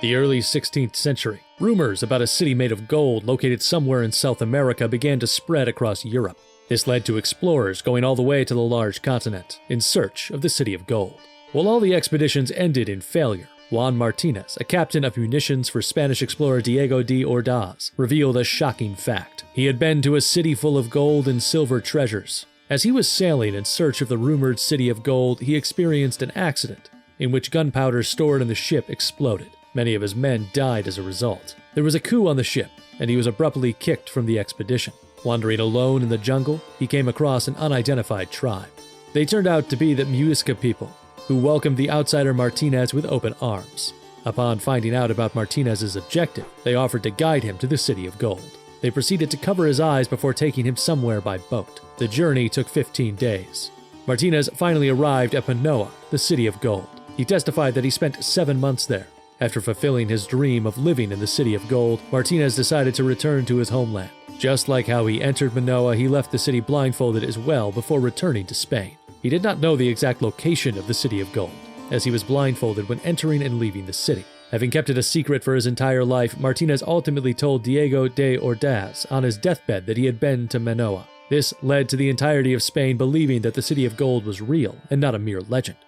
The early 16th century, rumors about a city made of gold located somewhere in South America began to spread across Europe. This led to explorers going all the way to the large continent in search of the city of gold. While all the expeditions ended in failure, Juan Martinez, a captain of munitions for Spanish explorer Diego de Ordaz, revealed a shocking fact. He had been to a city full of gold and silver treasures. As he was sailing in search of the rumored city of gold, he experienced an accident in which gunpowder stored in the ship exploded. Many of his men died as a result. There was a coup on the ship, and he was abruptly kicked from the expedition. Wandering alone in the jungle, he came across an unidentified tribe. They turned out to be the Muisca people, who welcomed the outsider Martinez with open arms. Upon finding out about Martinez's objective, they offered to guide him to the city of gold. They proceeded to cover his eyes before taking him somewhere by boat. The journey took 15 days. Martinez finally arrived at Manoa, the city of gold. He testified that he spent 7 months there. After fulfilling his dream of living in the city of gold, Martinez decided to return to his homeland. Just like how he entered Manoa, he left the city blindfolded as well before returning to Spain. He did not know the exact location of the city of gold, as he was blindfolded when entering and leaving the city. Having kept it a secret for his entire life, Martinez ultimately told Diego de Ordaz on his deathbed that he had been to Manoa. This led to the entirety of Spain believing that the city of gold was real and not a mere legend.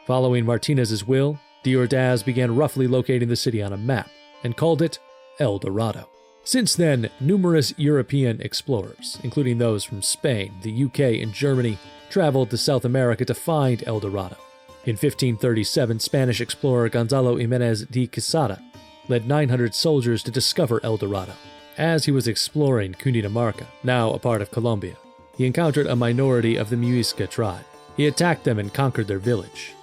Following Martinez's will, de Ordaz began roughly locating the city on a map and called it El Dorado. Since then, numerous European explorers, including those from Spain, the UK, and Germany, traveled to South America to find El Dorado. In 1537, Spanish explorer Gonzalo Jimenez de Quesada led 900 soldiers to discover El Dorado. As he was exploring Cundinamarca, now a part of Colombia, he encountered a minority of the Muisca tribe. He attacked them and conquered their village.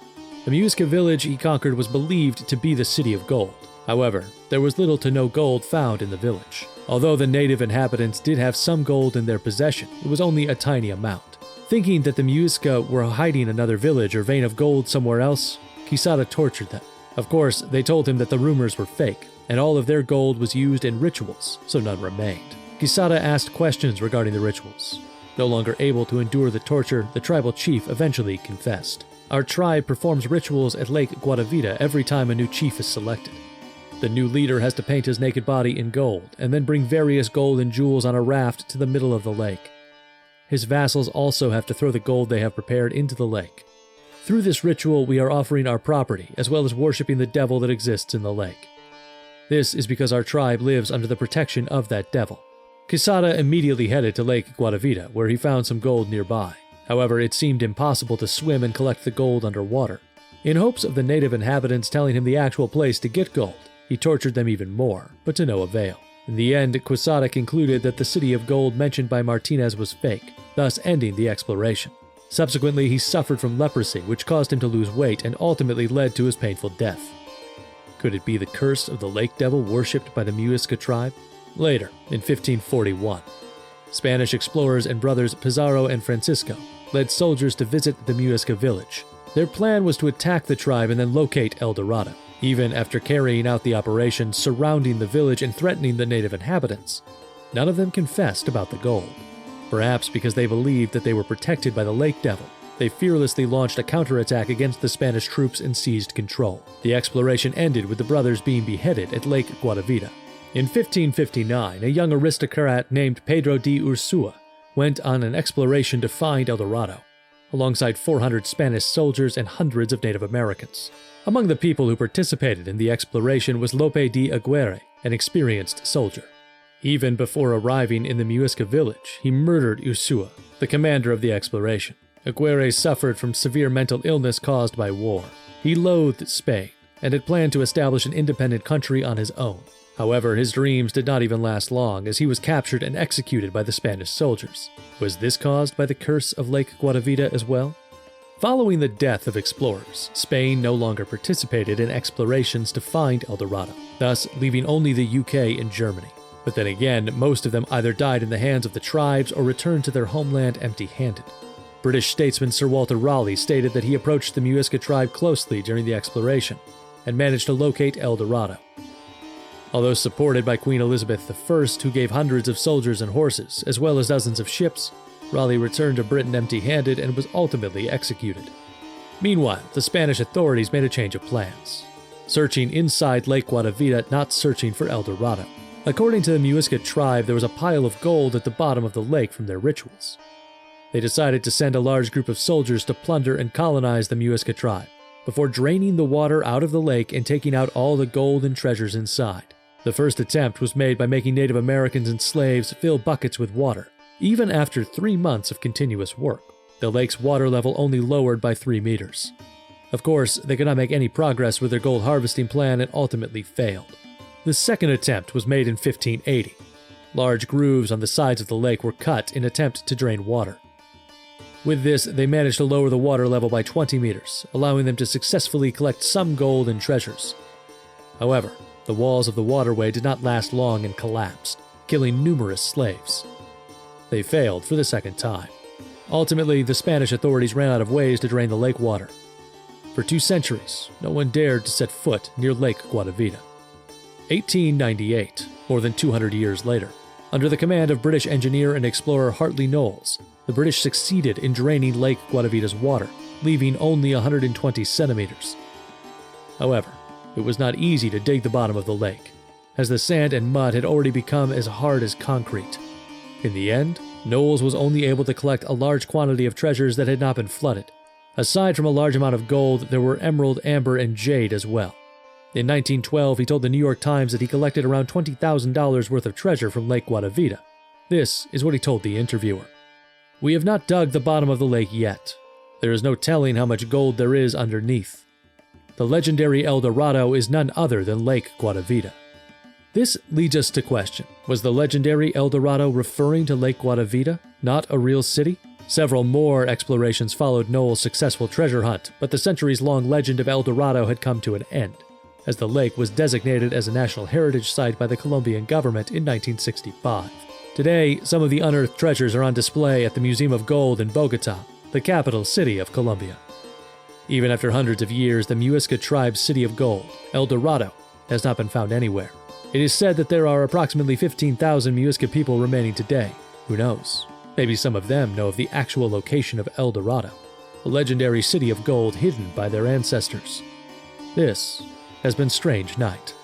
The Muisca village he conquered was believed to be the city of gold. However, there was little to no gold found in the village. Although the native inhabitants did have some gold in their possession, it was only a tiny amount. Thinking that the Muisca were hiding another village or vein of gold somewhere else, Quesada tortured them. Of course, they told him that the rumors were fake, and all of their gold was used in rituals, so none remained. Quesada asked questions regarding the rituals. No longer able to endure the torture, the tribal chief eventually confessed. Our tribe performs rituals at Lake Guatavita every time a new chief is selected. The new leader has to paint his naked body in gold, and then bring various gold and jewels on a raft to the middle of the lake. His vassals also have to throw the gold they have prepared into the lake. Through this ritual, we are offering our property, as well as worshipping the devil that exists in the lake. This is because our tribe lives under the protection of that devil. Quesada immediately headed to Lake Guatavita, where he found some gold nearby. However, it seemed impossible to swim and collect the gold underwater. In hopes of the native inhabitants telling him the actual place to get gold, he tortured them even more, but to no avail. In the end, Quesada concluded that the city of gold mentioned by Martinez was fake, thus ending the exploration. Subsequently, he suffered from leprosy, which caused him to lose weight and ultimately led to his painful death. Could it be the curse of the lake devil worshipped by the Muisca tribe? Later, in 1541, Spanish explorers and brothers Pizarro and Francisco led soldiers to visit the Muisca village. Their plan was to attack the tribe and then locate El Dorado. Even after carrying out the operation surrounding the village and threatening the native inhabitants, none of them confessed about the gold. Perhaps because they believed that they were protected by the lake devil, they fearlessly launched a counterattack against the Spanish troops and seized control. The exploration ended with the brothers being beheaded at Lake Guatavita. In 1559, a young aristocrat named Pedro de Ursua went on an exploration to find El Dorado, alongside 400 Spanish soldiers and hundreds of Native Americans. Among the people who participated in the exploration was Lope de Aguirre, an experienced soldier. Even before arriving in the Muisca village, he murdered Ursua, the commander of the exploration. Aguirre suffered from severe mental illness caused by war. He loathed Spain and had planned to establish an independent country on his own. However, his dreams did not even last long, as he was captured and executed by the Spanish soldiers. Was this caused by the curse of Lake Guatavita as well? Following the death of explorers, Spain no longer participated in explorations to find El Dorado, thus leaving only the UK and Germany. But then again, most of them either died in the hands of the tribes or returned to their homeland empty-handed. British statesman Sir Walter Raleigh stated that he approached the Muisca tribe closely during the exploration and managed to locate El Dorado. Although supported by Queen Elizabeth I, who gave hundreds of soldiers and horses, as well as dozens of ships, Raleigh returned to Britain empty-handed and was ultimately executed. Meanwhile, the Spanish authorities made a change of plans. searching inside Lake Guatavita, not searching for El Dorado. According to the Muisca tribe, there was a pile of gold at the bottom of the lake from their rituals. They decided to send a large group of soldiers to plunder and colonize the Muisca tribe, before draining the water out of the lake and taking out all the gold and treasures inside. The first attempt was made by making Native Americans and slaves fill buckets with water. Even after 3 months of continuous work, the lake's water level only lowered by 3 meters. Of course, they could not make any progress with their gold harvesting plan and ultimately failed. The second attempt was made in 1580. Large grooves on the sides of the lake were cut in an attempt to drain water. With this, they managed to lower the water level by 20 meters, allowing them to successfully collect some gold and treasures. However, the walls of the waterway did not last long and collapsed, killing numerous slaves. They failed for the second time. Ultimately, the Spanish authorities ran out of ways to drain the lake water. For 2 centuries, no one dared to set foot near Lake Guatavita. 1898, more than 200 years later, under the command of British engineer and explorer Hartley Knowles, the British succeeded in draining Lake Guatavita's water, leaving only 120 centimeters. However, it was not easy to dig the bottom of the lake, as the sand and mud had already become as hard as concrete. In the end, Knowles was only able to collect a large quantity of treasures that had not been flooded. Aside from a large amount of gold, there were emerald, amber, and jade as well. In 1912, he told the New York Times that he collected around $20,000 worth of treasure from Lake Guatavita. This is what he told the interviewer. "We have not dug the bottom of the lake yet. There is no telling how much gold there is underneath. The legendary El Dorado is none other than Lake Guatavita." This leads us to question, was the legendary El Dorado referring to Lake Guatavita, not a real city? Several more explorations followed Knowles' successful treasure hunt, but the centuries-long legend of El Dorado had come to an end, as the lake was designated as a National Heritage Site by the Colombian government in 1965. Today, some of the unearthed treasures are on display at the Museum of Gold in Bogotá, the capital city of Colombia. Even after hundreds of years, the Muisca tribe's city of gold, El Dorado, has not been found anywhere. It is said that there are approximately 15,000 Muisca people remaining today. Who knows? Maybe some of them know of the actual location of El Dorado, a legendary city of gold hidden by their ancestors. This has been Strange Night.